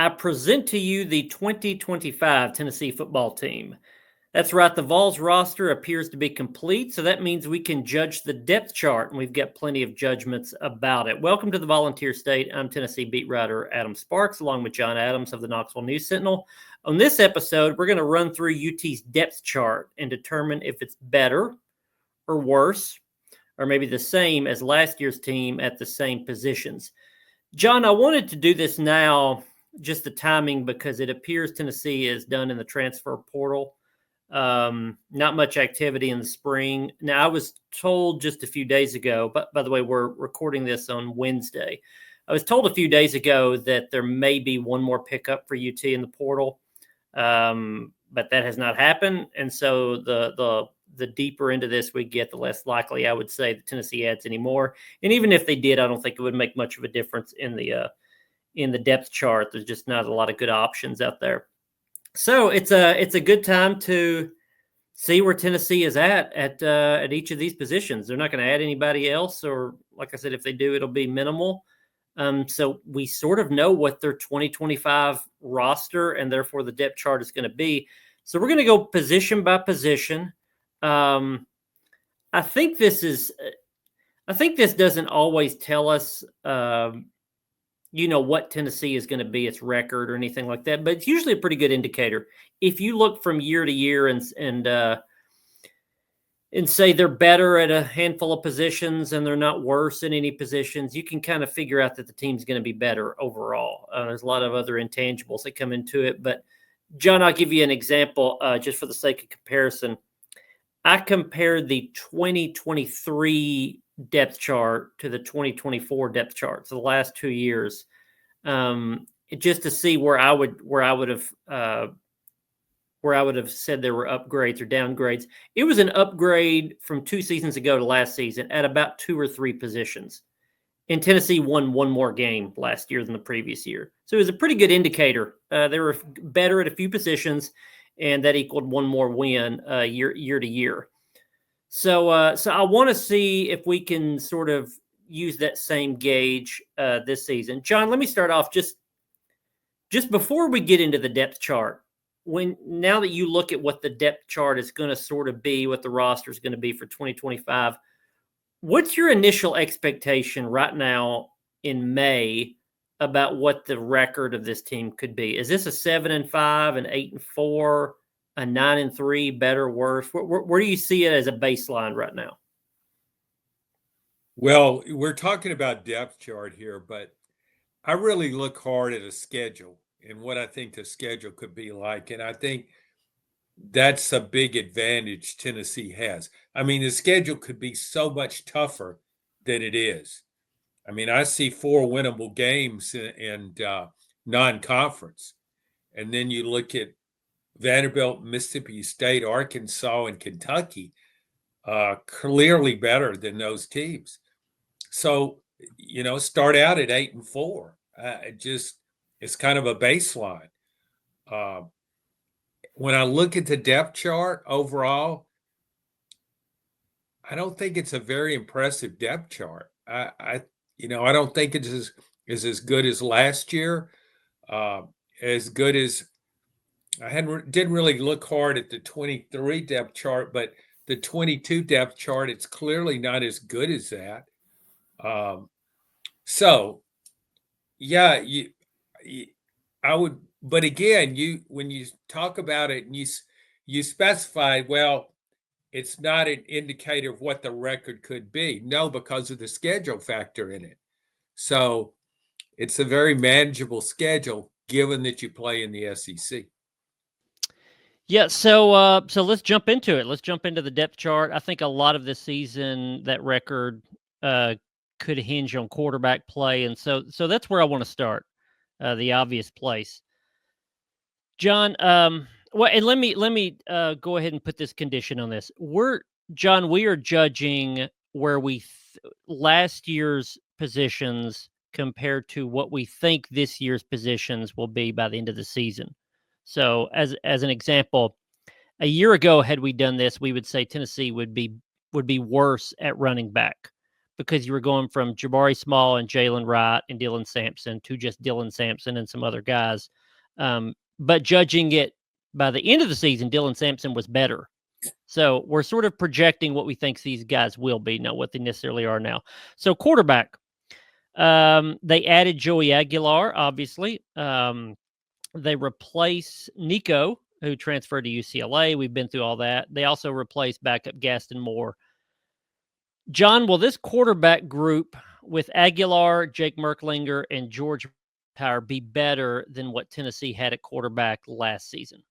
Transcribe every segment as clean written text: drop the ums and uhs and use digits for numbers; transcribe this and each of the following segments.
I present to you the 2025 Tennessee football team. That's right, the Vols roster appears to be complete, so that means we can judge the depth chart, and we've got plenty of judgments about it. Welcome to the Volunteer State. I'm Tennessee beat writer Adam Sparks, along with John Adams of the Knoxville News Sentinel. On this episode, we're going to run through UT's depth chart and determine if it's better or worse, or maybe the same as last year's team at the same positions. John, I wanted to do this now, just the timing, because it appears Tennessee is done in the transfer portal. Not much activity in the spring. Now, I was told just a few days ago, but by the way, we're recording this on Wednesday. I was told a few days ago that there may be one more pickup for UT in the portal, but that has not happened. And so the deeper into this we get, the less likely I would say that Tennessee adds anymore. And even if they did, I don't think it would make much of a difference in the depth chart. There's just not a lot of good options out there. So it's a good time to see where Tennessee is at each of these positions. They're not going to add anybody else, or like I said, if they do, it'll be minimal. So we sort of know what their 2025 roster and therefore the depth chart is going to be. So we're going to go position by position. I think this doesn't always tell us, what Tennessee is going to be, its record or anything like that, but it's usually a pretty good indicator. If you look from year to year and say they're better at a handful of positions and they're not worse in any positions, you can kind of figure out that the team's going to be better overall. There's a lot of other intangibles that come into it, but John, I'll give you an example just for the sake of comparison. I compared the 2023 depth chart to the 2024 depth chart, so the last 2 years, just to see where I would have said there were upgrades or downgrades. It was an upgrade from 2 seasons ago to last season at about 2 or 3 positions. And Tennessee won one more game last year than the previous year, so it was a pretty good indicator. They were better at a few positions, and that equaled one more win year to year. So I want to see if we can sort of use that same gauge this season. John, let me start off just before we get into the depth chart. Now that you look at what the depth chart is going to sort of be, what the roster is going to be for 2025, what's your initial expectation right now in May about what the record of this team could be? Is this a 7-5, an 8-4, a 9-3, better, worse? Where do you see it as a baseline right now? Well, we're talking about depth chart here, but I really look hard at a schedule and what I think the schedule could be like. And I think that's a big advantage Tennessee has. I mean, the schedule could be so much tougher than it is. I mean, I see 4 winnable games in non-conference. And then you look at Vanderbilt, Mississippi State, Arkansas, and Kentucky, clearly better than those teams. So, start out at 8-4. It's kind of a baseline. When I look at the depth chart overall, I don't think it's a very impressive depth chart. I don't think it's as good as last year. As good as didn't really look hard at the 23 depth chart, but the 22 depth chart, it's clearly not as good as that. I would, but again, when you talk about it and you specify, well, it's not an indicator of what the record could be. No, because of the schedule factor in it. So it's a very manageable schedule given that you play in the SEC. Yeah, so let's jump into it. Let's jump into the depth chart. I think a lot of this season, that record could hinge on quarterback play, and so that's where I want to start, the obvious place. John, and let me go ahead and put this condition on this. We are judging where last year's positions compared to what we think this year's positions will be by the end of the season. So as an example, a year ago, had we done this, we would say Tennessee would be worse at running back because you were going from Jabari Small and Jalen Wright and Dylan Sampson to just Dylan Sampson and some other guys. But judging it by the end of the season, Dylan Sampson was better. So we're sort of projecting what we think these guys will be, not what they necessarily are now. So quarterback, they added Joey Aguilar, obviously. They replace Nico, who transferred to UCLA. We've been through all that. They also replaced backup Gaston Moore. John, will this quarterback group with Aguilar, Jake Merklinger, and George Power be better than what Tennessee had at quarterback last season?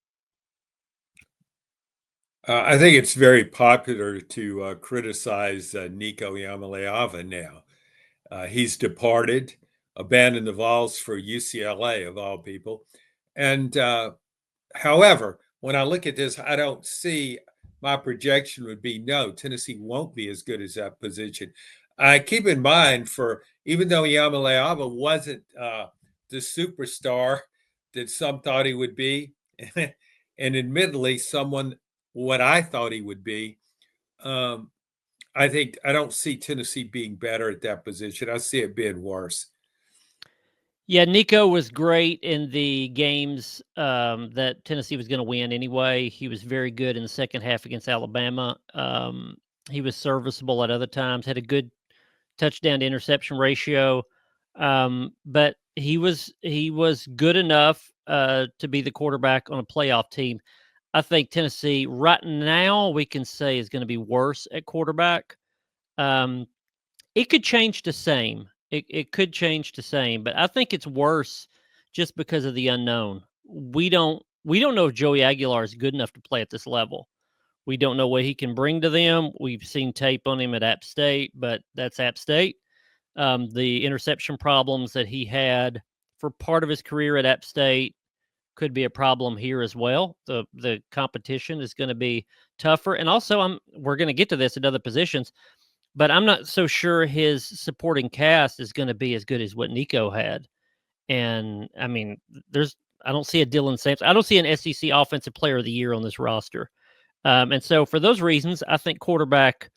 I think it's very popular to criticize Nico Yamaleava now. He's departed, abandoned the Vols for UCLA, of all people. And however, when I look at this, I don't see my projection would be no, Tennessee won't be as good as that position. I keep in mind even though Yamaleava wasn't the superstar that some thought he would be, and admittedly someone what I thought he would be, I don't see Tennessee being better at that position. I see it being worse. Yeah, Nico was great in the games that Tennessee was going to win anyway. He was very good in the second half against Alabama. He was serviceable at other times, had a good touchdown to interception ratio. But he was good enough to be the quarterback on a playoff team. I think Tennessee right now we can say is going to be worse at quarterback. It could change to same. It could change to same, but I think it's worse just because of the unknown. We don't know if Joey Aguilar is good enough to play at this level. We don't know what he can bring to them. We've seen tape on him at App State, but that's App State. The interception problems that he had for part of his career at App State could be a problem here as well. The competition is going to be tougher. And also we're going to get to this at other positions, but I'm not so sure his supporting cast is going to be as good as what Nico had. And I mean, I don't see a Dylan Sampson. I don't see an SEC Offensive Player of the Year on this roster. And so for those reasons, I think quarterback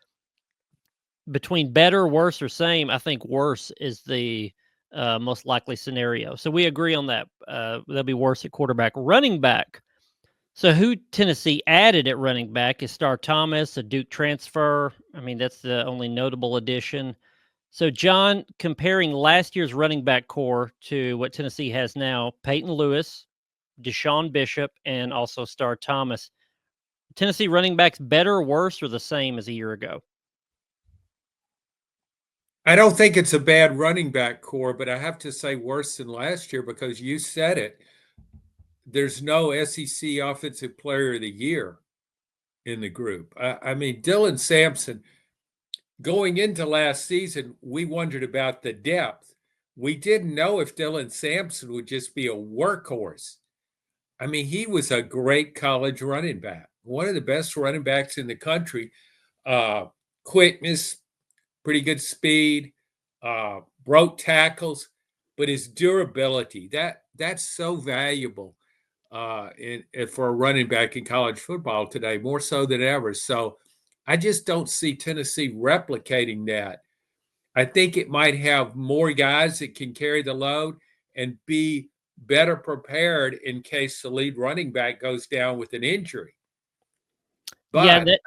between better, worse, or same, I think worse is the most likely scenario. So we agree on that. They'll be worse at quarterback. Running back. So who Tennessee added at running back is Star Thomas, a Duke transfer. I mean, that's the only notable addition. So, John, comparing last year's running back core to what Tennessee has now, Peyton Lewis, Deshaun Bishop, and also Star Thomas. Tennessee running backs better, worse, or the same as a year ago? I don't think it's a bad running back core, but I have to say worse than last year because you said it. There's no SEC Offensive Player of the Year in the group. I mean, Dylan Sampson, going into last season, we wondered about the depth. We didn't know if Dylan Sampson would just be a workhorse. I mean, he was a great college running back, one of the best running backs in the country. Quickness, pretty good speed, broke tackles, but his durability, that's so valuable for a running back in college football today, more so than ever. So I just don't see Tennessee replicating that. I think it might have more guys that can carry the load and be better prepared in case the lead running back goes down with an injury. But I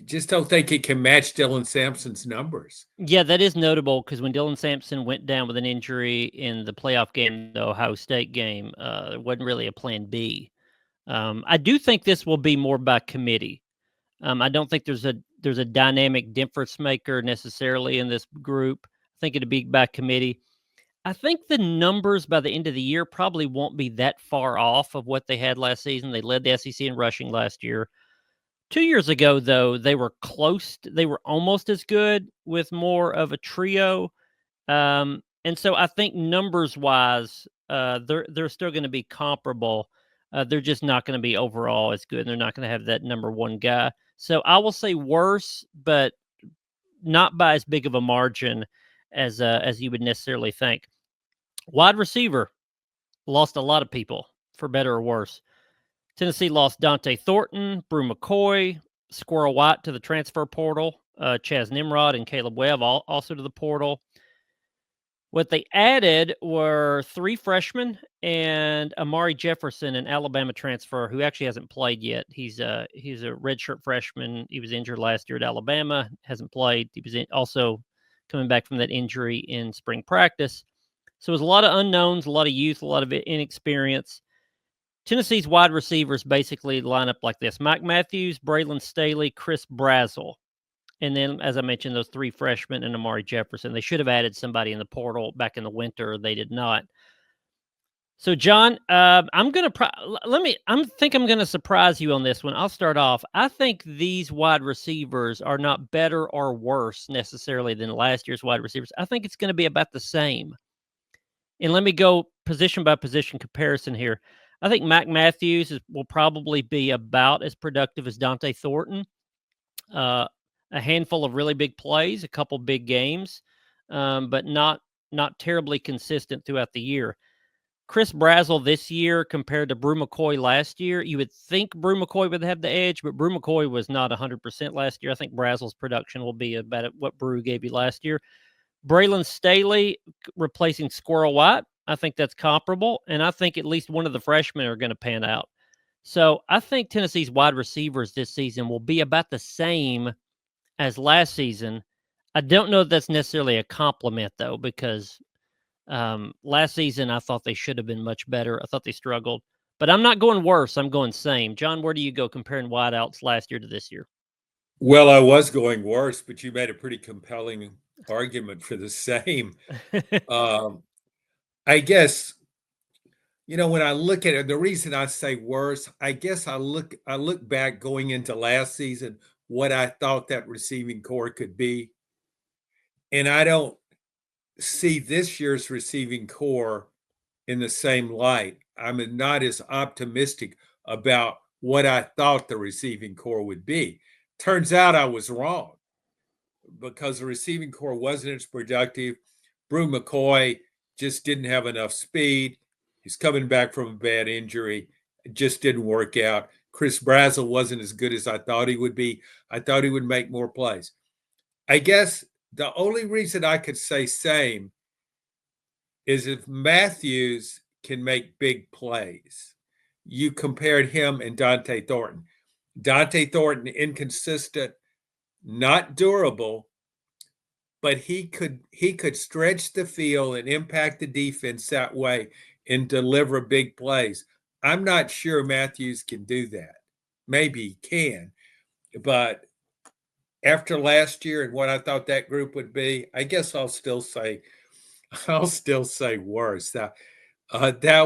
just don't think it can match Dylan Sampson's numbers. Yeah, that is notable because when Dylan Sampson went down with an injury in the playoff game, the Ohio State game, there wasn't really a plan B. I do think this will be more by committee. I don't think there's a dynamic difference maker necessarily in this group. I think it'd be by committee. I think the numbers by the end of the year probably won't be that far off of what they had last season. They led the SEC in rushing last year. 2 years ago, though, they were close. They were almost as good with more of a trio. And so I think numbers-wise, they're still going to be comparable. They're just not going to be overall as good. They're not going to have that number one guy. So I will say worse, but not by as big of a margin as you would necessarily think. Wide receiver lost a lot of people, for better or worse. Tennessee lost Dante Thornton, Brew McCoy, Squirrel White to the transfer portal. Chaz Nimrod and Caleb Webb also to the portal. What they added were 3 freshmen and Amari Jefferson, an Alabama transfer who actually hasn't played yet. He's a redshirt freshman. He was injured last year at Alabama, hasn't played. He was also coming back from that injury in spring practice. So it was a lot of unknowns, a lot of youth, a lot of inexperience. Tennessee's wide receivers basically line up like this: Mike Matthews, Braylon Staley, Chris Brazzell. And then, as I mentioned, those 3 freshmen and Amari Jefferson. They should have added somebody in the portal back in the winter. They did not. So, John, I'm going to I'm going to surprise you on this one. I'll start off. I think these wide receivers are not better or worse necessarily than last year's wide receivers. I think it's going to be about the same. And let me go position by position comparison here. I think Mac Matthews will probably be about as productive as Dante Thornton. A handful of really big plays, a couple big games, but not terribly consistent throughout the year. Chris Brazzell this year compared to Brew McCoy last year, you would think Brew McCoy would have the edge, but Brew McCoy was not 100% last year. I think Brazzell's production will be about what Brew gave you last year. Braylon Staley replacing Squirrel White, I think that's comparable, and I think at least one of the freshmen are going to pan out. So I think Tennessee's wide receivers this season will be about the same as last season. I don't know if that's necessarily a compliment, though, because last season I thought they should have been much better. I thought they struggled. But I'm not going worse. I'm going same. John, where do you go comparing wideouts last year to this year? Well, I was going worse, but you made a pretty compelling argument for the same. I guess, when I look at it, the reason I say worse, I guess I look back going into last season, what I thought that receiving core could be. And I don't see this year's receiving core in the same light. I'm not as optimistic about what I thought the receiving core would be. Turns out I was wrong because the receiving core wasn't as productive. Brew McCoy just didn't have enough speed. He's coming back from a bad injury. It just didn't work out. Chris Brazzell wasn't as good as I thought he would be. I thought he would make more plays. I guess the only reason I could say same is if Matthews can make big plays. You compared him and Dante Thornton. Dante Thornton, inconsistent, not durable, but he could stretch the field and impact the defense that way and deliver big plays. I'm not sure Matthews can do that. Maybe he can, but after last year and what I thought that group would be, I guess I'll still say worse. That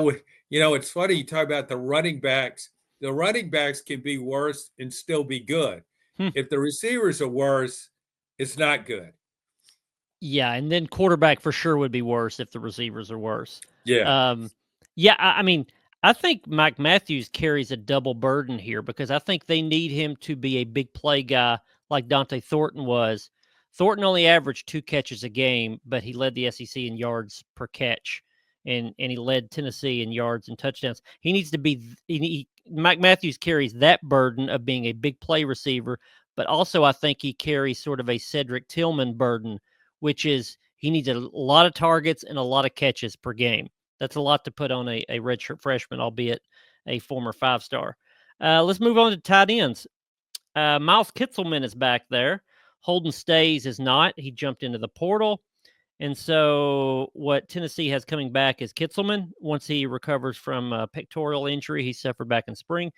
would, it's funny you talk about the running backs. The running backs can be worse and still be good. If the receivers are worse, it's not good. Yeah, and then quarterback for sure would be worse if the receivers are worse. Yeah. I mean, I think Mike Matthews carries a double burden here because I think they need him to be a big play guy like Dante Thornton was. Thornton only averaged 2 catches a game, but he led the SEC in yards per catch, and he led Tennessee in yards and touchdowns. He needs to be Mike Matthews carries that burden of being a big play receiver, but also I think he carries sort of a Cedric Tillman burden, which is he needs a lot of targets and a lot of catches per game. That's a lot to put on a redshirt freshman, albeit a former 5-star. Let's move on to tight ends. Miles Kitzelman is back there. Holden Stays is not. He jumped into the portal. And so what Tennessee has coming back is Kitzelman once he recovers from a pectoral injury he suffered back in spring.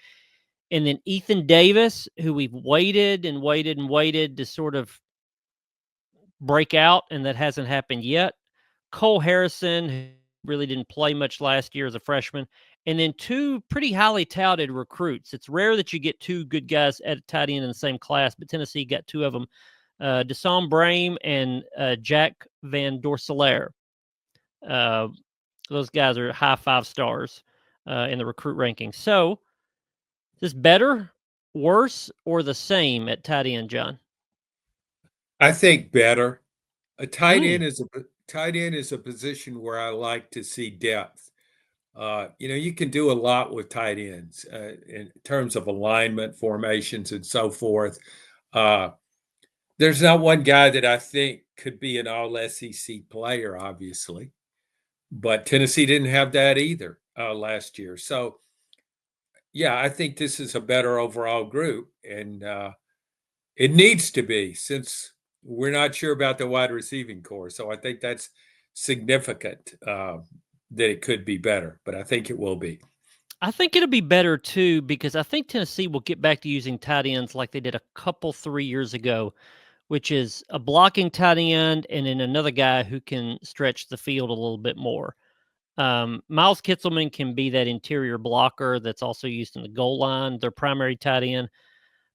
And then Ethan Davis, who we've waited to sort of break out, and that hasn't happened yet. Cole Harrison, who really didn't play much last year as a freshman. And then 2 pretty highly touted recruits. It's rare that you get 2 good guys at a tight end in the same class, but Tennessee got 2 of them, Deshaun Brame and Jack Van Dorselaer. Those guys are high 5 stars in the recruit rankings. So, is this better, worse, or the same at tight end, John? I think better. A tight end is a position where I like to see depth. You can do a lot with tight ends in terms of alignment, formations, and so forth. There's not one guy that I think could be an all SEC player, obviously, but Tennessee didn't have that either last year. So, yeah, I think this is a better overall group, and it needs to be since we're not sure about the wide receiving core. So I think that's significant that it could be better, but I think it will be. I think it'll be better too because I think Tennessee will get back to using tight ends like they did a couple 3 years ago, which is a blocking tight end and then another guy who can stretch the field a little bit more. Miles Kitzelman can be that interior blocker that's also used in the goal line, their primary tight end.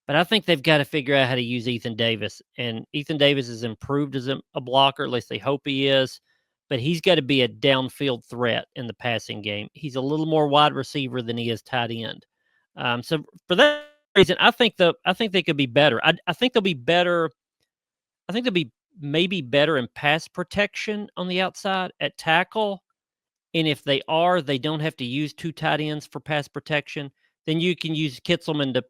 But I think they've got to figure out how to use Ethan Davis. And Ethan Davis has improved as a blocker, at least they hope he is. But he's got to be a downfield threat in the passing game. He's a little more wide receiver than he is tight end. So for that reason, I think they could be better. I think they'll be better. I think they'll be maybe better in pass protection on the outside at tackle. And if they are, they don't have to use two tight ends for pass protection. Then you can use Kitzelman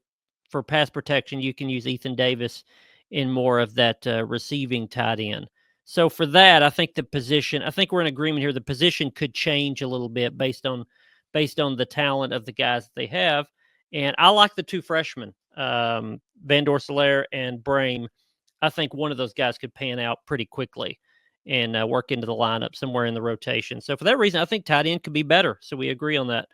for pass protection. You can use Ethan Davis in more of that receiving tight end. So for that, I think the position. I think we're in agreement here. The position could change a little bit based on the talent of the guys that they have. And I like the two freshmen, Van Dorselaer and Brame. I think one of those guys could pan out pretty quickly and work into the lineup somewhere in the rotation. So for that reason, I think tight end could be better. So we agree on that.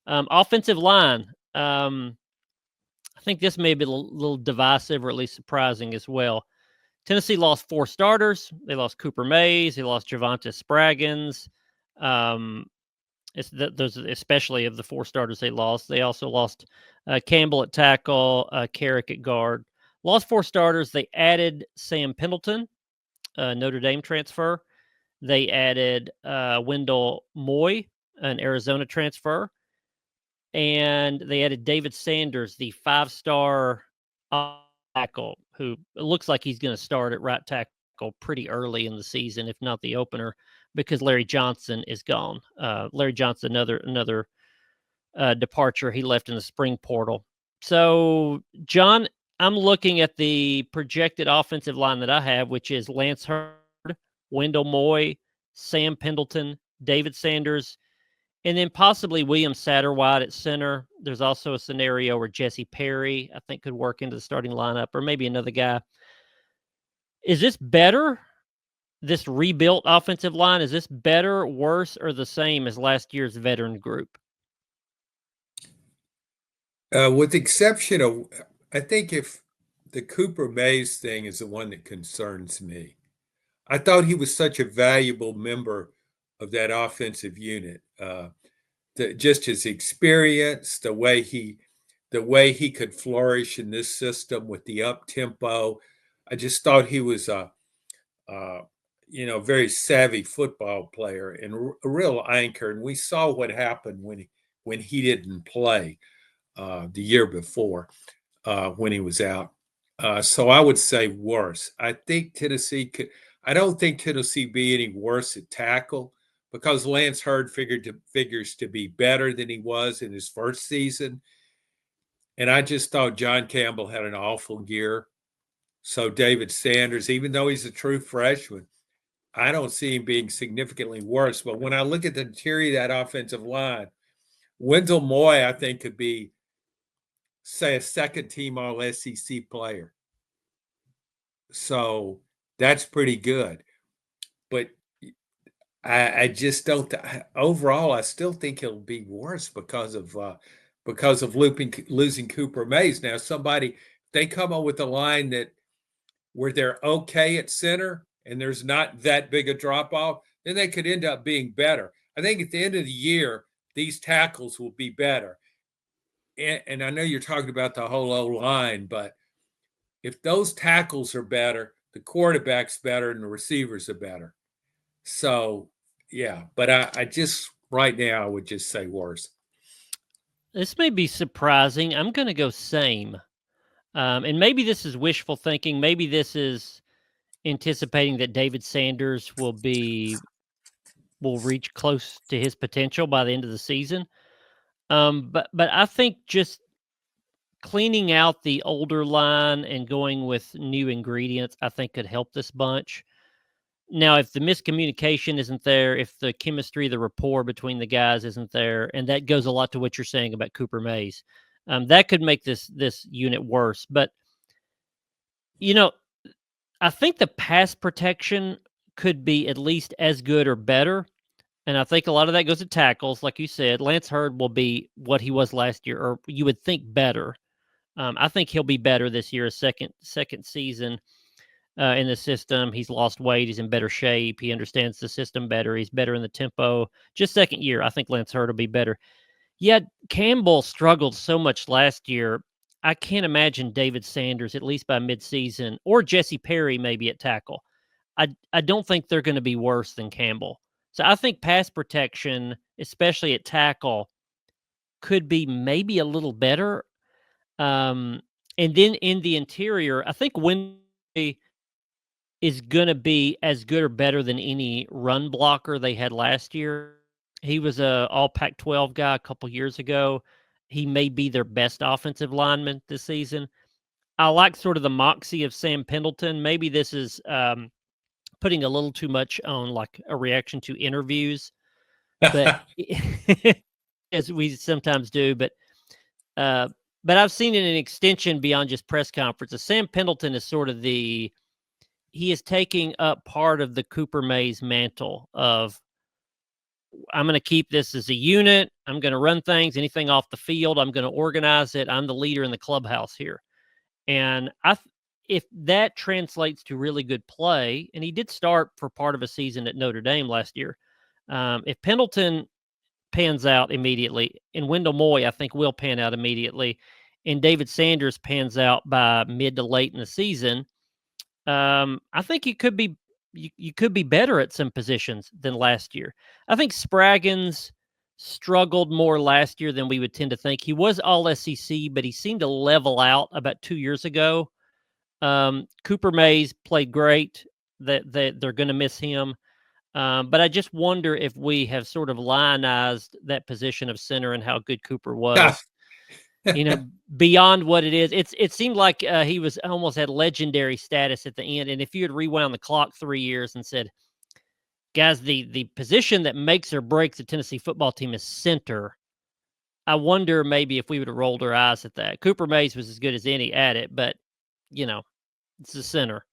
Offensive line. I think this may be a little divisive or at least surprising as well. Tennessee lost 4 starters. They lost Cooper Mays. They lost Javonte Spraggins. Those, especially of the 4 starters they lost. They also lost Campbell at tackle, Carrick at guard. Lost 4 starters. They added Sam Pendleton, Notre Dame transfer. They added Wendell Moy, an Arizona transfer. And they added David Sanders, the 5-star tackle, who looks like he's going to start at right tackle pretty early in the season, if not the opener, because Larry Johnson is gone. Larry Johnson, another departure. He left in the spring portal. So, John, I'm looking at the projected offensive line that I have, which is Lance Hurd, Wendell Moy, Sam Pendleton, David Sanders, and then possibly William Satterwhite at center. There's also a scenario where Jesse Perry, I think, could work into the starting lineup, or maybe another guy. Is this better, this rebuilt offensive line? Is this better, worse, or the same as last year's veteran group? With the exception of, I think if the Cooper Mays thing is the one that concerns me. I thought he was such a valuable member of that offensive unit. Just his experience, the way he could flourish in this system with the up tempo. I just thought he was a very savvy football player and a real anchor. And we saw what happened when he didn't play the year before when he was out. So I would say worse. I think Tennessee could. I don't think Tennessee be any worse at tackle because Lance Hurd figures to be better than he was in his first season. And I just thought John Campbell had an awful year. So David Sanders, even though he's a true freshman, I don't see him being significantly worse. But when I look at the interior of that offensive line, Wendell Moy, I think, could be, say, a second-team All-SEC player. So that's pretty good. But I just don't. Overall, I still think it'll be worse because of losing Cooper Mays. Now, they come up with a line where they're okay at center and there's not that big a drop off, then they could end up being better. I think at the end of the year, these tackles will be better. And I know you're talking about the whole O line, but if those tackles are better, the quarterback's better and the receivers are better. So, yeah, but I just right now I would just say worse. This may be surprising. I'm going to go same. And maybe this is wishful thinking. Maybe this is anticipating that David Sanders will reach close to his potential by the end of the season. But I think just cleaning out the older line and going with new ingredients, I think could help this bunch. Now, if the miscommunication isn't there, if the chemistry, the rapport between the guys isn't there, and that goes a lot to what you're saying about Cooper Mays, that could make this unit worse. But I think the pass protection could be at least as good or better. And I think a lot of that goes to tackles. Like you said, Lance Hurd will be what he was last year, or you would think better. I think he'll be better this year, a second season in the system. He's lost weight. He's in better shape. He understands the system better. He's better in the tempo. Just second year, I think Lance Hurd will be better. Yet Campbell struggled so much last year. I can't imagine David Sanders, at least by midseason, or Jesse Perry maybe at tackle. I don't think they're going to be worse than Campbell. So I think pass protection, especially at tackle, could be maybe a little better. And then in the interior, I think Windley is going to be as good or better than any run blocker they had last year. He was a all Pac-12 guy a couple years ago. He may be their best offensive lineman this season. I like sort of the moxie of Sam Pendleton. Maybe this is putting a little too much on like a reaction to interviews, but as we sometimes do. But I've seen it in an extension beyond just press conferences. Sam Pendleton is sort of he is taking up part of the Cooper Mays mantle of, I'm going to keep this as a unit. I'm going to run things, anything off the field. I'm going to organize it. I'm the leader in the clubhouse here. And if that translates to really good play, and he did start for part of a season at Notre Dame last year, if Pendleton pans out immediately, and Wendell Moy, I think, will pan out immediately, and David Sanders pans out by mid to late in the season, I think you could be better at some positions than last year. I think Spraggins struggled more last year than we would tend to think. He was all SEC, but he seemed to level out about 2 years ago. Cooper Mays played great. That they're going to miss him. But I just wonder if we have sort of lionized that position of center and how good Cooper was. Beyond what it is. It seemed like he was almost had legendary status at the end. And if you had rewound the clock 3 years and said, guys, the position that makes or breaks the Tennessee football team is center, I wonder maybe if we would have rolled our eyes at that. Cooper Mays was as good as any at it, but it's the center.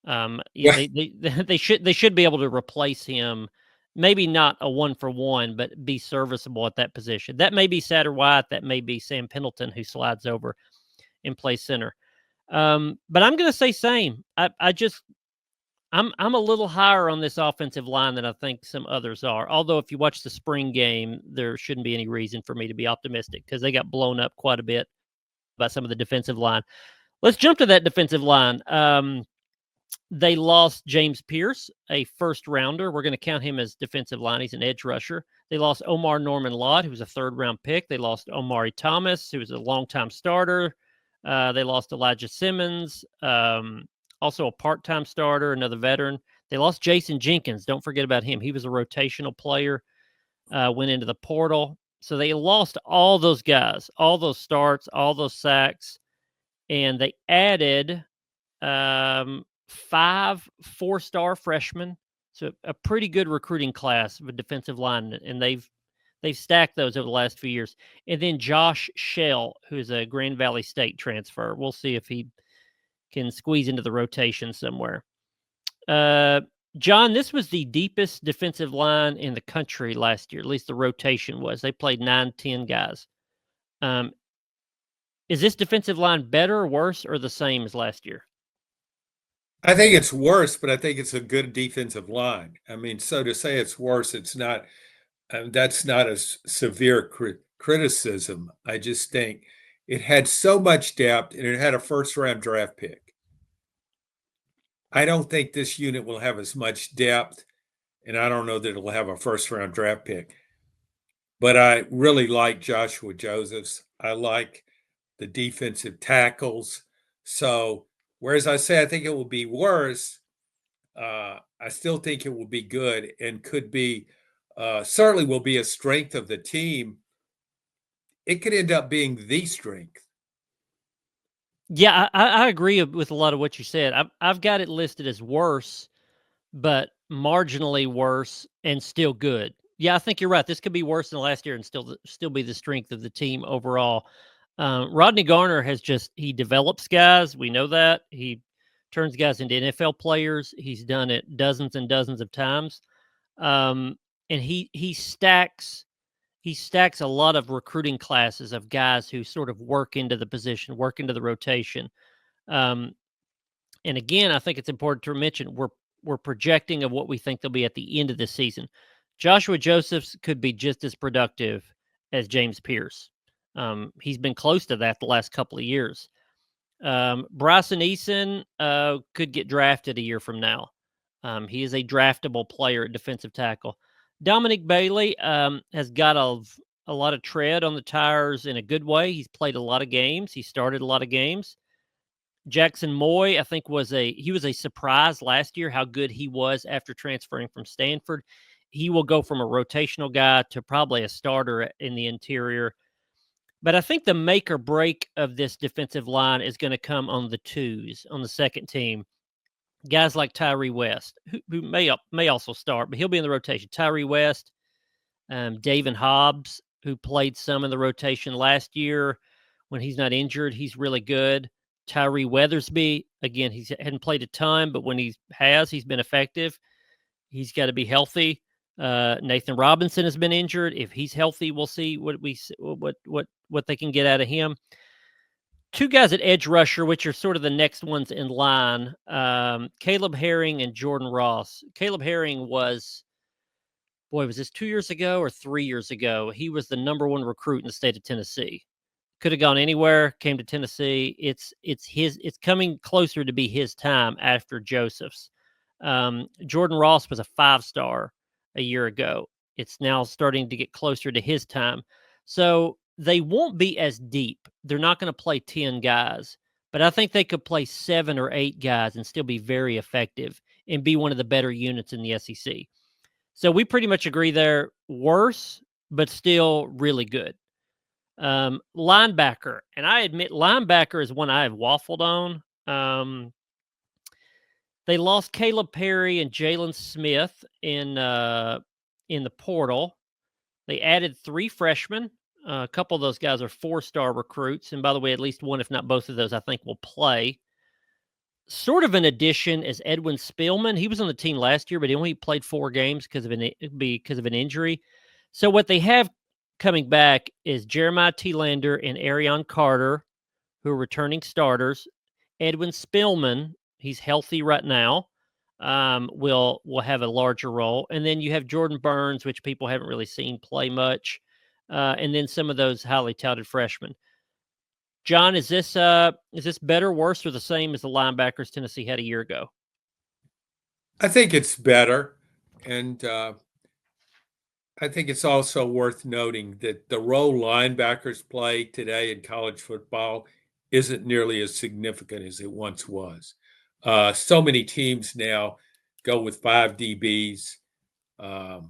They should be able to replace him. Maybe not a 1-for-1, but be serviceable at that position. That may be Satter White. That may be Sam Pendleton, who slides over and plays center. But I'm going to say same. I'm a little higher on this offensive line than I think some others are. Although if you watch the spring game, there shouldn't be any reason for me to be optimistic because they got blown up quite a bit by some of the defensive line. Let's jump to that defensive line. They lost James Pierce, a first-rounder. We're going to count him as defensive line. He's an edge rusher. They lost Omar Norman-Lott, who was a third-round pick. They lost Omari Thomas, who was a longtime starter. They lost Elijah Simmons, also a part-time starter, another veteran. They lost Jason Jenkins. Don't forget about him. He was a rotational player, went into the portal. So they lost all those guys, all those starts, all those sacks, and they added 5 4-star freshmen. So a pretty good recruiting class of a defensive line, and they've stacked those over the last few years. And then Josh Shell, who's a Grand Valley State transfer. We'll see if he can squeeze into the rotation somewhere. John, this was the deepest defensive line in the country last year. At least the rotation was. They played 9-10 guys. Is this defensive line better or worse or the same as last year? I think it's worse, but I think it's a good defensive line. I mean, so to say it's worse, it's not. That's not a severe criticism. I just think it had so much depth and it had a first-round draft pick. I don't think this unit will have as much depth, and I don't know that it'll have a first-round draft pick. But I really like Joshua Josephs. I like the defensive tackles. So, whereas I say I think it will be worse, I still think it will be good and could be, certainly will be a strength of the team. It could end up being the strength. Yeah, I agree with a lot of what you said. I've got it listed as worse, but marginally worse and still good. Yeah, I think you're right. This could be worse than last year and still be the strength of the team overall. Rodney Garner he develops guys. We know that he turns guys into NFL players. He's done it dozens and dozens of times, and he stacks a lot of recruiting classes of guys who sort of work into the position, work into the rotation. Um, and again, I think it's important to mention we're projecting of what we think they'll be at the end of the season. Joshua Josephs could be just as productive as James Pierce. He's been close to that the last couple of years. Bryson Eason could get drafted a year from now. He is a draftable player at defensive tackle. Dominic Bailey has got a lot of tread on the tires in a good way. He's played a lot of games. He started a lot of games. Jackson Moy, I think, was a surprise last year how good he was after transferring from Stanford. He will go from a rotational guy to probably a starter in the interior. But I think the make or break of this defensive line is going to come on the twos, on the second team. Guys like Tyree West, who may also start, but he'll be in the rotation. Tyree West, David Hobbs, who played some in the rotation last year. When he's not injured, he's really good. Tyree Weathersby, again, he hadn't played a ton, but when he has, he's been effective. He's got to be healthy. Nathan Robinson has been injured. If he's healthy, we'll see what they can get out of him. Two guys at edge rusher, which are sort of the next ones in line, Caleb Herring and Jordan Ross. Caleb Herring was this 2 years ago or 3 years ago? He was the number one recruit in the state of Tennessee. Could have gone anywhere, came to Tennessee. It's coming closer to be his time after Joseph's. Jordan Ross was a 5-star a year ago. It's now starting to get closer to his time. So they won't be as deep. They're not going to play 10 guys, but I think they could play 7 or 8 guys and still be very effective and be one of the better units in the SEC. So we pretty much agree they're worse, but still really good. Linebacker, and I admit linebacker is one I have waffled on. They lost Caleb Perry and Jalen Smith in the portal. They added 3 freshmen. A couple of those guys are 4-star recruits, and by the way, at least one, if not both of those, I think will play. Sort of an addition is Edwin Spillman. He was on the team last year, but he only played 4 games because of an injury. So what they have coming back is Jeremiah T-Lander and Arion Carter, who are returning starters. Edwin Spillman, he's healthy right now, will have a larger role. And then you have Jordan Burns, which people haven't really seen play much. And then some of those highly touted freshmen. John, is this better, worse, or the same as the linebackers Tennessee had a year ago? I think it's better. And I think it's also worth noting that the role linebackers play today in college football isn't nearly as significant as it once was. So many teams now go with 5 DBs. The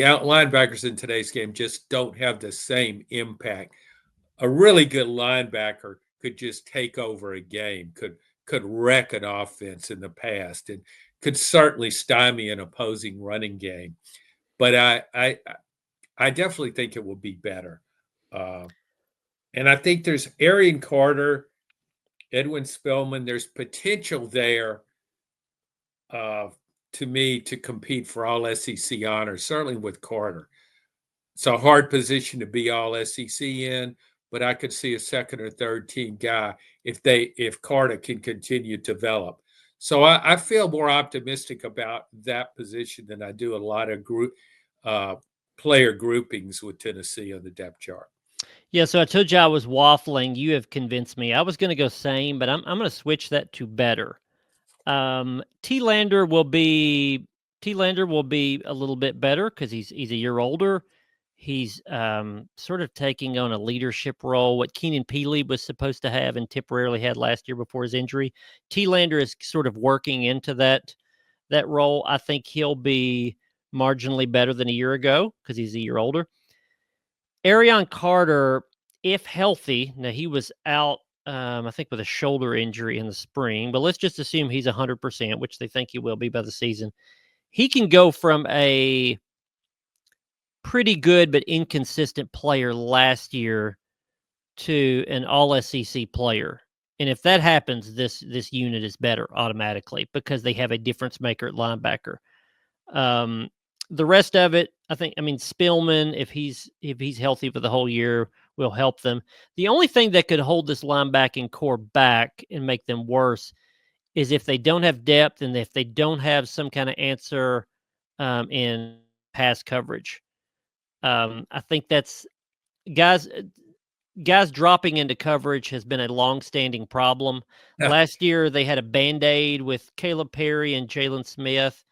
out linebackers in today's game just don't have the same impact. A really good linebacker could just take over a game, could wreck an offense in the past, and could certainly stymie an opposing running game. But I definitely think it will be better. And I think there's Arion Carter, Edwin Spillman. There's potential there to me to compete for all SEC honors, certainly with Carter. It's a hard position to be all SEC in, but I could see a second or third team guy if Carter can continue to develop. So I feel more optimistic about that position than I do a lot of player groupings with Tennessee on the depth chart. Yeah, so I told you I was waffling. You have convinced me. I was going to go same, but I'm going to switch that to better. T-Lander will be a little bit better because he's a year older. He's sort of taking on a leadership role, what Keenan Peely was supposed to have and temporarily had last year before his injury. T-Lander is sort of working into that role. I think he'll be marginally better than a year ago because he's a year older. Arion Carter, if healthy, now he was out I think with a shoulder injury in the spring, but let's just assume he's 100%, which they think he will be by the season. He can go from a pretty good but inconsistent player last year to an all SEC player. And if that happens, this unit is better automatically because they have a difference maker at linebacker. The rest of it, I mean, Spillman, if he's healthy for the whole year, will help them. The only thing that could hold this linebacking core back and make them worse is if they don't have depth and if they don't have some kind of answer in pass coverage. I think that's guys dropping into coverage has been a long-standing problem. Yeah. Last year, they had a Band-Aid with Caleb Perry and Jalen Smith,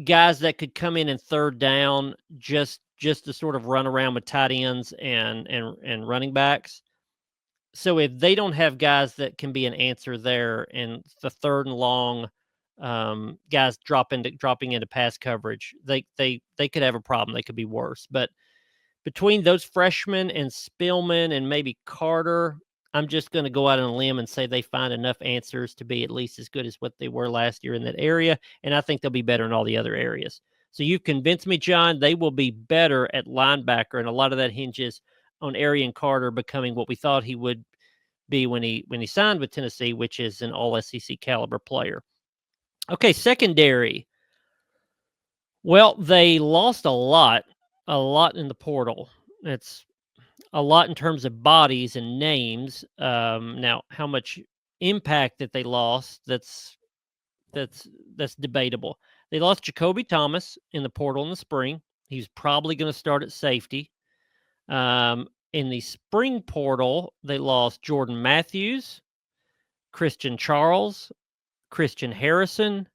guys that could come in third down just to sort of run around with tight ends and running backs. So if they don't have guys that can be an answer there, and the third and long guys dropping into pass coverage, they could have a problem. They could be worse. But between those freshmen and Spillman and maybe Carter, I'm just going to go out on a limb and say they find enough answers to be at least as good as what they were last year in that area. And I think they'll be better in all the other areas. So you've convinced me, John, they will be better at linebacker. And a lot of that hinges on Arian Carter becoming what we thought he would be when he signed with Tennessee, which is an all SEC caliber player. Okay, secondary. Well, they lost a lot in the portal. It's a lot in terms of bodies and names. Now, how much impact that they lost, that's debatable. They lost Jacoby Thomas in the portal in the spring. He's probably going to start at safety. In the spring portal, they lost Jordan Matthews, Christian Charles, Christian Harrison.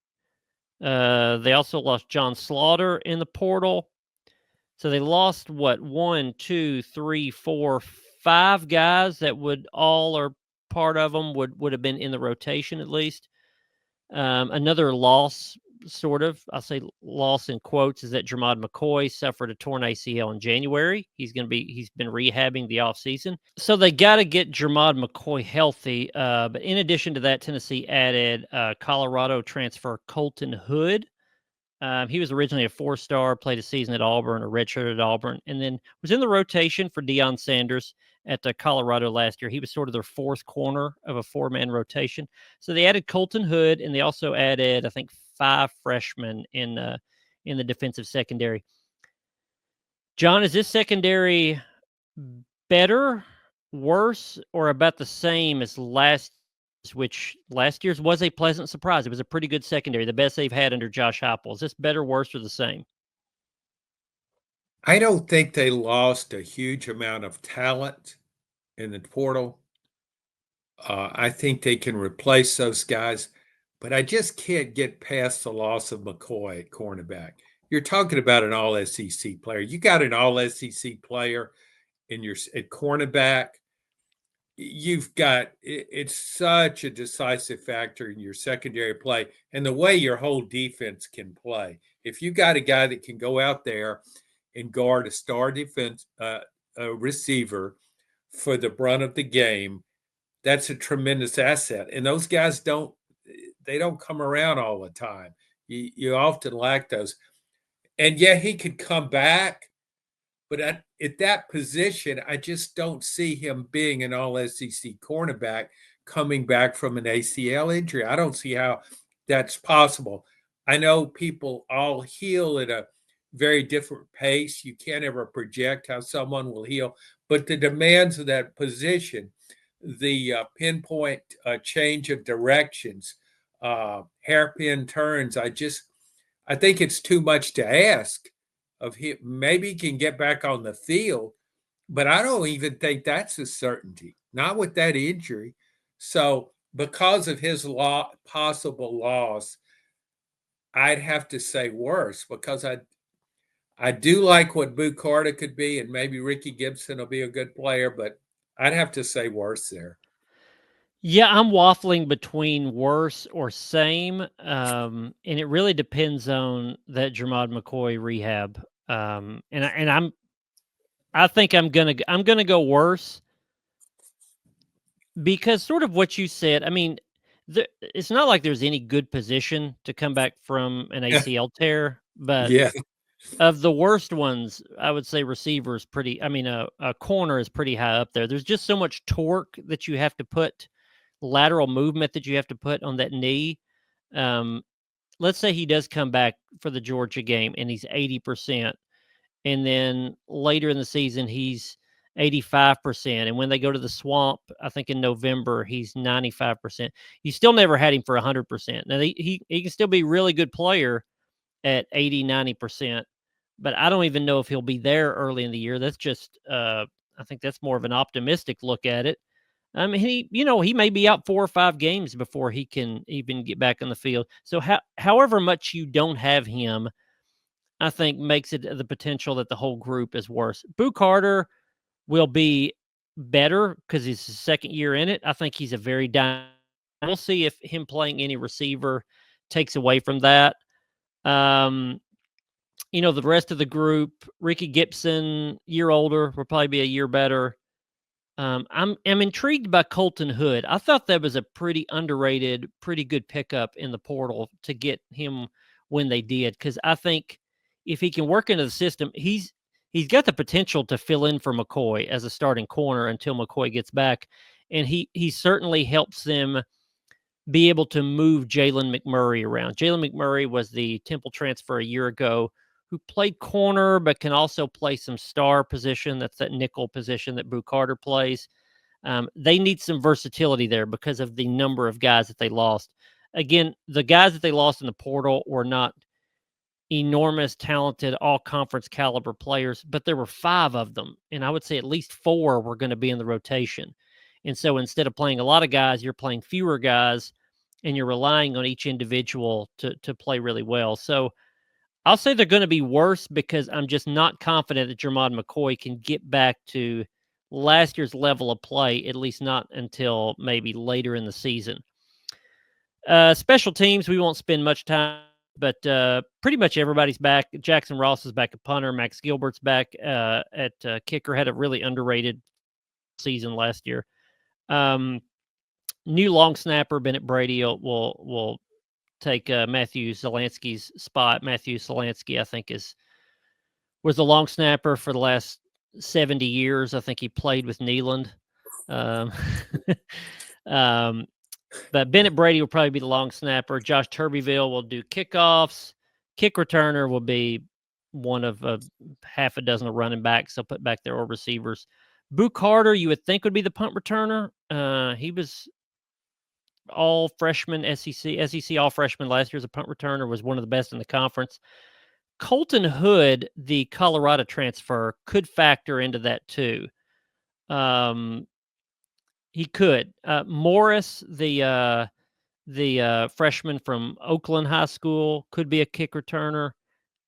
They also lost John Slaughter in the portal. So they lost one, two, three, four, 5 guys that would all or part of them would have been in the rotation at least. Another loss, sort of, I'll say loss in quotes, is that Jermod McCoy suffered a torn ACL in January. He's been rehabbing the offseason. So they got to get Jermod McCoy healthy. But in addition to that, Tennessee added Colorado transfer Colton Hood. He was originally a 4-star, played a season at Auburn, a redshirt at Auburn, and then was in the rotation for Deion Sanders at Colorado last year. He was sort of their 4th corner of a 4-man rotation. So they added Colton Hood, and they also added, I think, 5 freshmen in the defensive secondary. John, is this secondary better, worse, or about the same as last, which last year's was a pleasant surprise? It was a pretty good secondary, the best they've had under Josh Heupel. Is this better, worse, or the same? I don't think they lost a huge amount of talent in the portal. I think they can replace those guys, but I just can't get past the loss of McCoy at cornerback. You're talking about an all SEC player. You got an all SEC player at cornerback. You've got it's such a decisive factor in your secondary play and the way your whole defense can play. If you got a guy that can go out there and guard a star defense a receiver for the brunt of the game, that's a tremendous asset. And those guys don't come around all the time. You often lack those. And yeah, he could come back, but at that position, I just don't see him being an all SEC cornerback coming back from an ACL injury. I don't see how that's possible. I know people all heal at a very different pace. You can't ever project how someone will heal, but the demands of that position, the pinpoint change of directions, hairpin turns, I think it's too much to ask of him. Maybe he can get back on the field, but I don't even think that's a certainty, not with that injury. So because of his possible loss, I'd have to say worse, because I do like what Boo Carter could be, and maybe Ricky Gibson will be a good player, but I'd have to say worse there. Yeah, I'm waffling between worse or same, and it really depends on that Jermod McCoy rehab. I think I'm gonna go worse. because sort of what you said, I mean, it's not like there's any good position to come back from an ACL tear, but Yeah. of the worst ones, I would say receiver is pretty. I mean, a corner is pretty high up there. There's just so much torque that you have to put, lateral movement that you have to put on that knee. Um, let's say he does come back for the Georgia game and he's 80%, and then later in the season he's 85%, and when they go to the Swamp, I think in November he's 95%. You still never had him for 100%. Now he can still be a really good player at 80, 90%, but I don't even know if he'll be there early in the year. That's just I think that's more of an optimistic look at it. I mean, he may be out 4 or 5 games before he can even get back on the field. So however much you don't have him, I think makes it the potential that the whole group is worse. Boo Carter will be better because he's his second year in it. I think he's a very we'll see if him playing any receiver takes away from that. The rest of the group, Ricky Gibson, year older, will probably be a year better. I'm intrigued by Colton Hood. I thought that was a pretty underrated, pretty good pickup in the portal to get him when they did, because I think if he can work into the system, he's got the potential to fill in for McCoy as a starting corner until McCoy gets back, and he certainly helps them be able to move Jalen McMurray around. Jalen McMurray was the Temple transfer a year ago who played corner but can also play some star position. That's that nickel position that Boo Carter plays. They need some versatility there because of the number of guys that they lost. Again, the guys that they lost in the portal were not enormous, talented, all-conference caliber players, but there were 5 of them, and I would say at least 4 were going to be in the rotation. And so instead of playing a lot of guys, you're playing fewer guys, and you're relying on each individual to play really well. So I'll say they're going to be worse because I'm just not confident that Jermod McCoy can get back to last year's level of play, at least not until maybe later in the season. Special teams, we won't spend much time, but pretty much everybody's back. Jackson Ross is back at punter. Max Gilbert's back at kicker. Had a really underrated season last year. New long snapper Bennett Brady will take Matthew Zelansky's spot. Matthew Zelansky, I think, was the long snapper for the last 70 years. I think he played with Neyland. But Bennett Brady will probably be the long snapper. Josh Turbyville will do kickoffs. Kick returner will be one of half a dozen of running backs they'll put back there, or receivers. Boo Carter, you would think, would be the punt returner. He was all freshman SEC all freshman last year as a punt returner, was one of the best in the conference. Colton Hood, the Colorado transfer, could factor into that too. He could. Morris, the freshman from Oakland High School, could be a kick returner.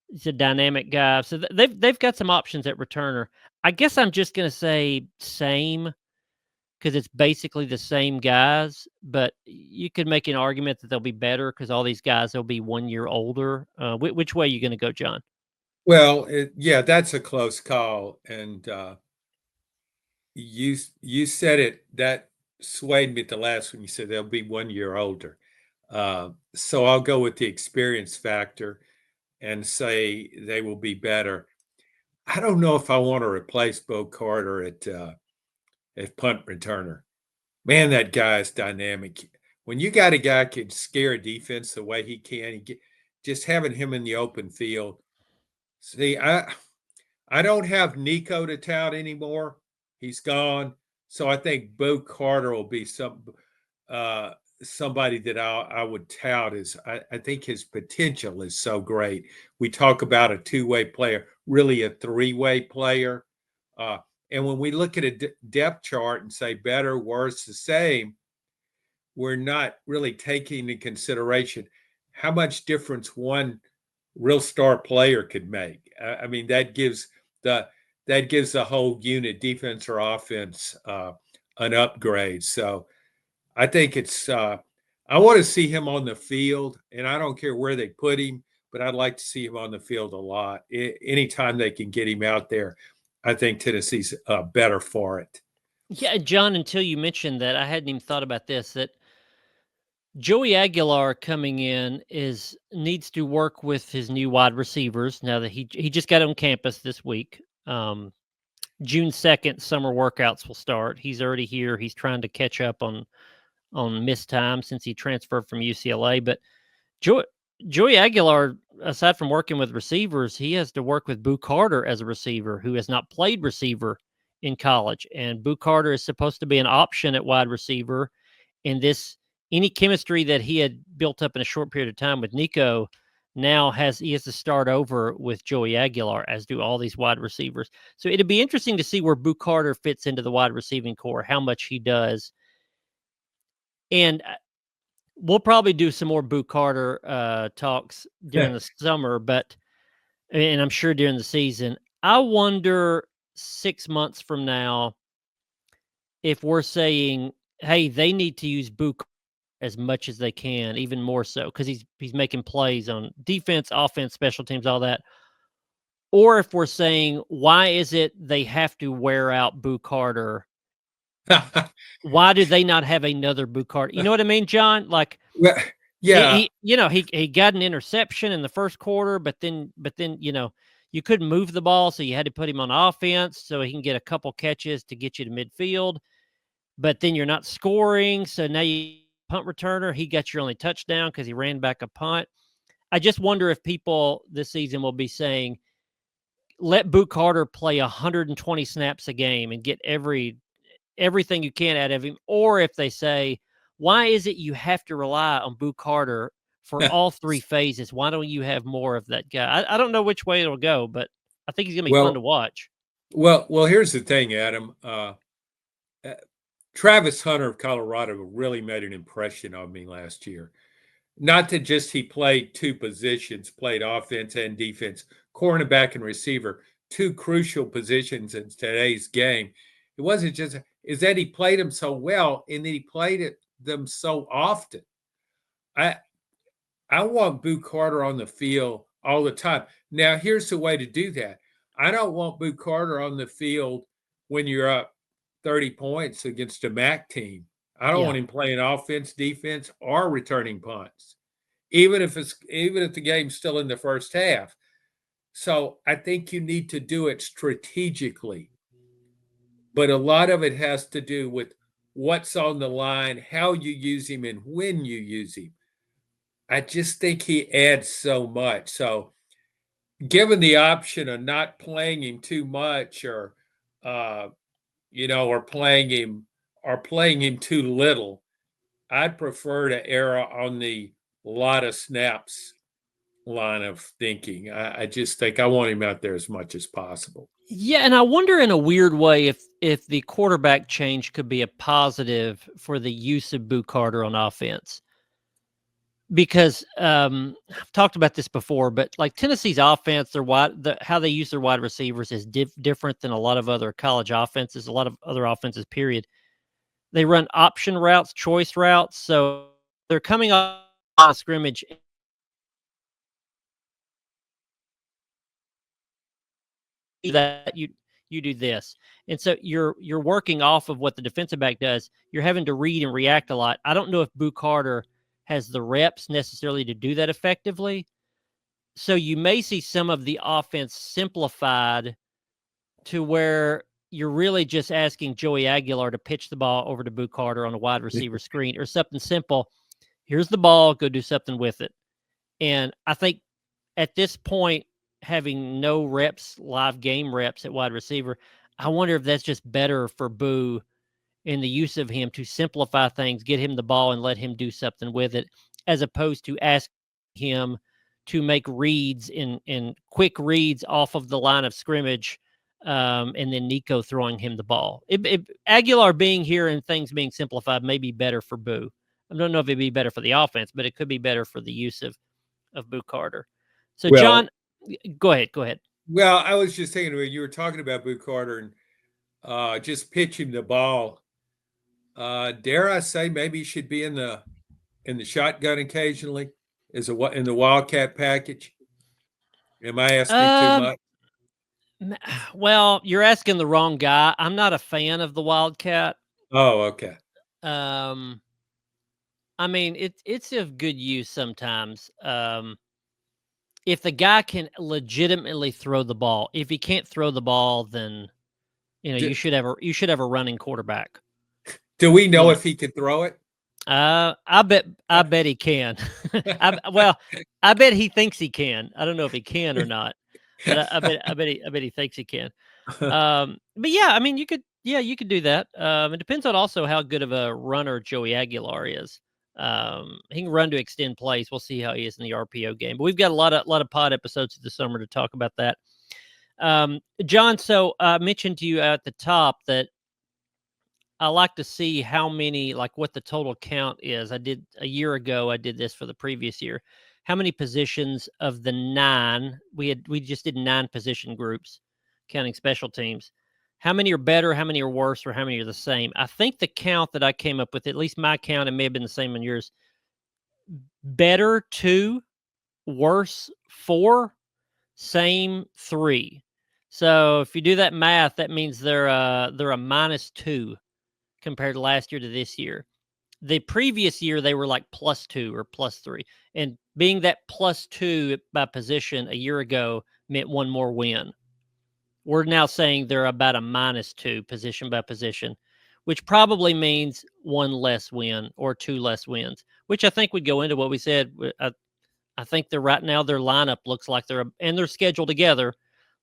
He's a dynamic guy. So they've got some options at returner. I guess I'm just going to say same, because it's basically the same guys, but you could make an argument that they'll be better because all these guys will be 1 year older. Which way are you going to go, John? Well, that's a close call, and you said it. That swayed me at the last one. You said they'll be 1 year older, so I'll go with the experience factor and say they will be better. I don't know if I want to replace Bo Carter at punt returner. Man, that guy is dynamic. When you got a guy who can scare a defense the way he can, just having him in the open field. See, I don't have Nico to tout anymore. He's gone. So I think Bo Carter will be somebody that I would tout. I think his potential is so great. We talk about a 2-way player, really a 3-way player. And when we look at a depth chart and say better, worse, the same, we're not really taking into consideration how much difference one real star player could make. I mean, that gives the whole unit, defense or offense, an upgrade. So I think it's I want to see him on the field, and I don't care where they put him, but I'd like to see him on the field a lot. Anytime they can get him out there, I think Tennessee's better for it. Yeah, John, until you mentioned that, I hadn't even thought about this, that Joey Aguilar coming in needs to work with his new wide receivers now that he just got on campus this week. June 2nd, summer workouts will start. He's already here. He's trying to catch up on missed time since he transferred from UCLA. But Joey Aguilar, aside from working with receivers, he has to work with Boo Carter as a receiver who has not played receiver in college. And Boo Carter is supposed to be an option at wide receiver. And any chemistry that he had built up in a short period of time with Nico now he has to start over with Joey Aguilar, as do all these wide receivers. So it'd be interesting to see where Boo Carter fits into the wide receiving core, how much he does. And we'll probably do some more Boo Carter talks during the summer, and I'm sure during the season. I wonder 6 months from now if we're saying, hey, they need to use Boo as much as they can, even more so, because he's making plays on defense, offense, special teams, all that. Or if we're saying, why is it they have to wear out Boo Carter? Why do they not have another Boo Carter? You know what I mean, John? Like, well, yeah, he got an interception in the first quarter, but then you couldn't move the ball, so you had to put him on offense so he can get a couple catches to get you to midfield. But then you're not scoring, so now you punt returner. He got your only touchdown because he ran back a punt. I just wonder if people this season will be saying, let Boo Carter play 120 snaps a game and get everything you can out of him, or if they say, why is it you have to rely on Boo Carter for all three phases? Why don't you have more of that guy? I don't know which way it'll go, but I think he's going to be fun to watch. Well, here's the thing, Adam. Travis Hunter of Colorado really made an impression on me last year. Not that just he played two positions, played offense and defense, cornerback and receiver, two crucial positions in today's game. It wasn't just is that he played them so well and that he played them so often. I want Boo Carter on the field all the time. Now, here's the way to do that. I don't want Boo Carter on the field when you're up 30 points against a MAC team. I don't want him playing offense, defense, or returning punts, even if the game's still in the first half. So I think you need to do it strategically. But a lot of it has to do with what's on the line, how you use him, and when you use him. I just think he adds so much. So given the option of not playing him too much or playing him too little, I'd prefer to err on the lot of snaps line of thinking. I just think I want him out there as much as possible. Yeah, and I wonder in a weird way if the quarterback change could be a positive for the use of Boo Carter on offense. Because I've talked about this before, but like Tennessee's offense, how they use their wide receivers is different than a lot of other college offenses, a lot of other offenses, period. They run option routes, choice routes. So they're coming off a scrimmage. That you do this. And so you're working off of what the defensive back does. You're having to read and react a lot. I don't know if Boo Carter has the reps necessarily to do that effectively. So you may see some of the offense simplified to where you're really just asking Joey Aguilar to pitch the ball over to Boo Carter on a wide receiver screen or something simple. Here's the ball, go do something with it. And I think at this point, having no reps, live game reps at wide receiver, I wonder if that's just better for Boo in the use of him to simplify things, get him the ball and let him do something with it, as opposed to asking him to make reads in quick reads off of the line of scrimmage, and then Nico throwing him the ball. Aguilar being here and things being simplified may be better for Boo. I don't know if it'd be better for the offense, but it could be better for the use of Boo Carter. So, John, go ahead. Well, I was just thinking when you were talking about Boo Carter and just pitching the ball. Dare I say maybe he should be in the shotgun occasionally in the Wildcat package? Am I asking too much? Well, you're asking the wrong guy. I'm not a fan of the Wildcat. Oh, okay. Um, I mean, it's of good use sometimes. If the guy can legitimately throw the ball, if he can't throw the ball, then Do, you should have a running quarterback. do we know You know, if he could throw it? I bet he can. I bet he thinks he can. I don't know if he can or not, but I bet he thinks he can. But yeah, I mean, you could do that. It depends on also how good of a runner Joey Aguilar is. He can run to extend plays. We'll see how he is in the RPO game. But we've got a lot of pod episodes this summer to talk about that. John, so I mentioned to you at the top that I like to see how many, like what the total count is. I did a year ago. I did this for the previous year. How many positions of the 9? We just did 9 position groups, counting special teams. How many are better? How many are worse? Or how many are the same? I think the count that I came up with, at least my count, it may have been the same in yours. Better 2, worse 4, same 3. So if you do that math, that means they're a -2 compared to last year to this year. The previous year, they were like +2 or +3. And being that +2 by position a year ago meant one more win. We're now saying they're about a -2 position by position, which probably means one less win or 2 less wins, which I think would go into what we said. I think they're right now, their lineup looks like and their schedule together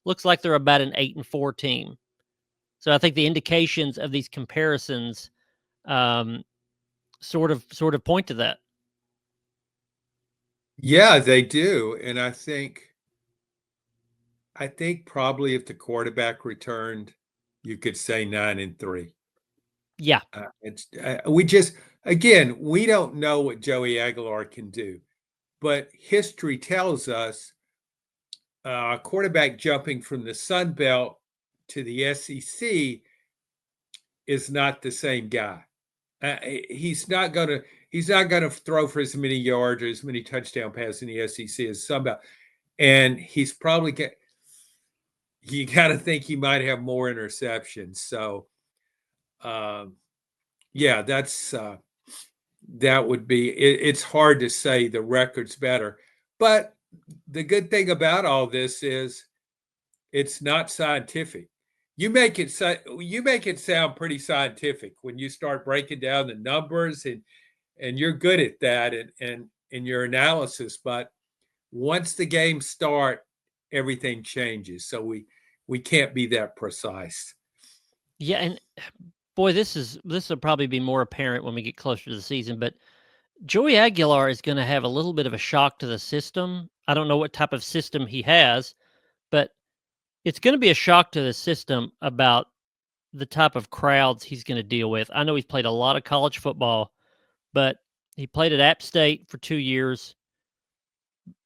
looks like they're about an 8-4 team. So I think the indications of these comparisons um, sort of point to that. Yeah, they do. And I think probably if the quarterback returned, you could say 9-3. Yeah. We just, again, we don't know what Joey Aguilar can do, but history tells us a quarterback jumping from the Sun Belt to the SEC is not the same guy. He's not gonna throw for as many yards or as many touchdown passes in the SEC as Sun Belt, and he's probably you got to think he might have more interceptions. So, um, yeah, that would be. It's hard to say the record's better, but the good thing about all this is it's not scientific. You make it sound pretty scientific when you start breaking down the numbers, and you're good at that and in your analysis. But once the games start, everything changes. So we can't be that precise. Yeah, and boy, this will probably be more apparent when we get closer to the season, but Joey Aguilar is going to have a little bit of a shock to the system. I don't know what type of system he has, but it's going to be a shock to the system about the type of crowds he's going to deal with. I know he's played a lot of college football, but he played at App State for 2 years.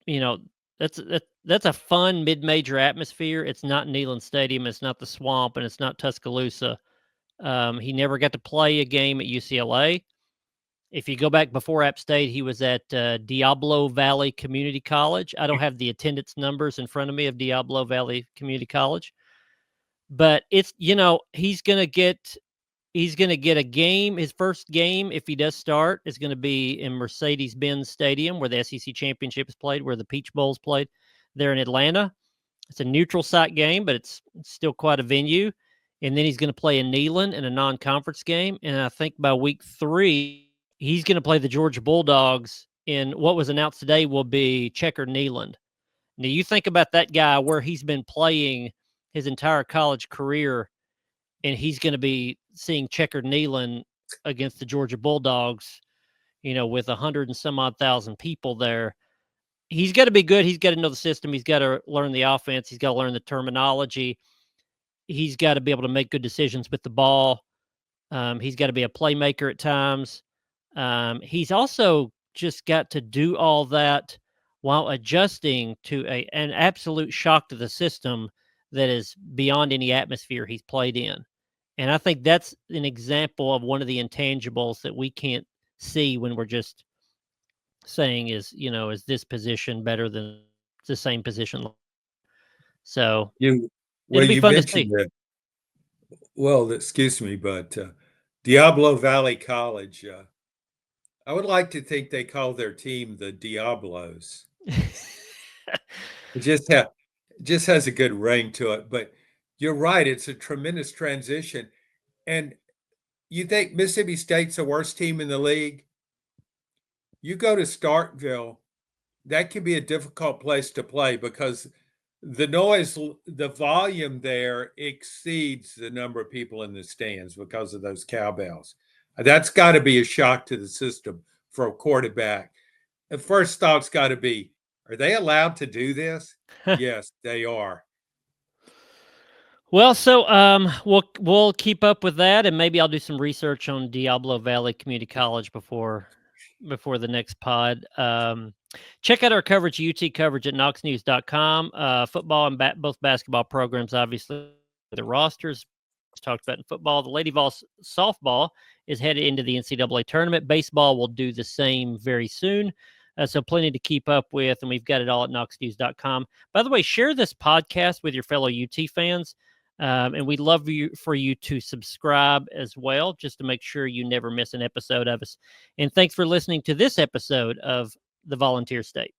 You know, that's a fun mid-major atmosphere. It's not Neyland Stadium, it's not the Swamp, and it's not Tuscaloosa. He never got to play a game at UCLA. If you go back before App State, he was at Diablo Valley Community College. I don't have the attendance numbers in front of me of Diablo Valley Community College, but it's he's gonna get a game. His first game, if he does start, is going to be in Mercedes-Benz Stadium, where the SEC championship is played, where the Peach Bowl's played. There in Atlanta. It's a neutral site game, but it's still quite a venue. And then he's going to play in Neyland in a non-conference game. And I think by week 3, he's going to play the Georgia Bulldogs in what was announced today will be Checker Neyland. Now, you think about that guy where he's been playing his entire college career, and he's going to be seeing Checker Neyland against the Georgia Bulldogs, with 100 and some odd thousand people there. He's got to be good. He's got to know the system. He's got to learn the offense. He's got to learn the terminology. He's got to be able to make good decisions with the ball. He's got to be a playmaker at times. He's also just got to do all that while adjusting to an absolute shock to the system that is beyond any atmosphere he's played in. And I think that's an example of one of the intangibles that we can't see when we're just saying is this position better than the same position? So You Well, It'll be you fun to mentioned see. that. Well, excuse me, but Diablo Valley College. I would like to think they call their team the Diablos. It just has a good ring to it. But you're right; it's a tremendous transition. And you think Mississippi State's the worst team in the league? You go to Starkville, that can be a difficult place to play because the noise, the volume there exceeds the number of people in the stands because of those cowbells. That's got to be a shock to the system for a quarterback. The first thought's got to be, are they allowed to do this? Yes, they are. Well, so we'll keep up with that, and maybe I'll do some research on Diablo Valley Community College before the next pod. Check out our coverage, UT coverage at KnoxNews.com. Football and both basketball programs, obviously, the rosters talked about in football. The Lady Vols softball is headed into the NCAA tournament. Baseball will do the same very soon. So plenty to keep up with, and we've got it all at KnoxNews.com. By the way, share this podcast with your fellow UT fans. And we'd love for you to subscribe as well, just to make sure you never miss an episode of us. And thanks for listening to this episode of The Volunteer State.